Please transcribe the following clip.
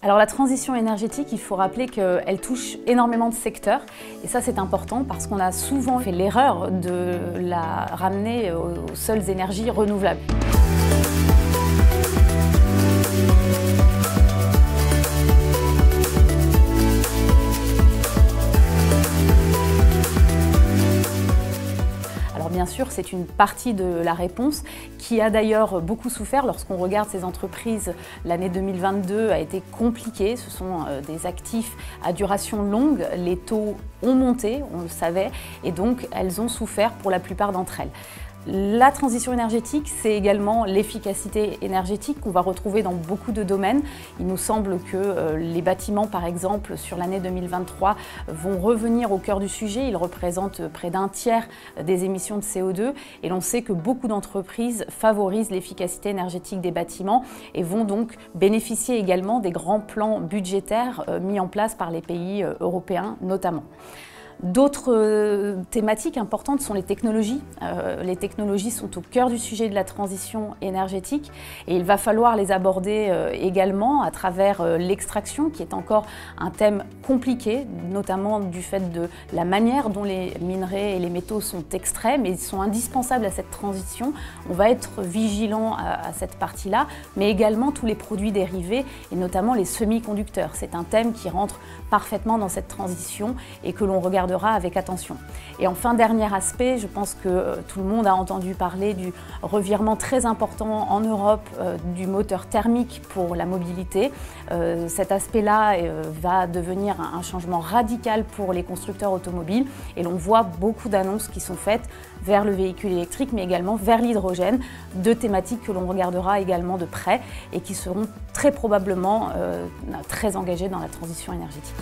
Alors la transition énergétique, il faut rappeler qu'elle touche énormément de secteurs et ça c'est important parce qu'on a souvent fait l'erreur de la ramener aux seules énergies renouvelables. Alors bien sûr, c'est une partie de la réponse qui a d'ailleurs beaucoup souffert lorsqu'on regarde ces entreprises. L'année 2022 a été compliquée, ce sont des actifs à duration longue, les taux ont monté, on le savait, et donc elles ont souffert pour la plupart d'entre elles. La transition énergétique, c'est également l'efficacité énergétique qu'on va retrouver dans beaucoup de domaines. Il nous semble que les bâtiments, par exemple, sur l'année 2023, vont revenir au cœur du sujet. Ils représentent près d'un tiers des émissions de CO2 et l'on sait que beaucoup d'entreprises favorisent l'efficacité énergétique des bâtiments et vont donc bénéficier également des grands plans budgétaires mis en place par les pays européens notamment. D'autres thématiques importantes sont les technologies. Les technologies sont au cœur du sujet de la transition énergétique et il va falloir les aborder également à travers l'extraction qui est encore un thème compliqué, notamment du fait de la manière dont les minerais et les métaux sont extraits, mais ils sont indispensables à cette transition. On va être vigilant à cette partie-là, mais également tous les produits dérivés et notamment les semi-conducteurs. C'est un thème qui rentre parfaitement dans cette transition et que l'on regardera avec attention. Et enfin, dernier aspect, je pense que tout le monde a entendu parler du revirement très important en Europe du moteur thermique pour la mobilité. Cet aspect-là va devenir un changement radical pour les constructeurs automobiles et l'on voit beaucoup d'annonces qui sont faites vers le véhicule électrique mais également vers l'hydrogène, deux thématiques que l'on regardera également de près et qui seront très probablement très engagées dans la transition énergétique.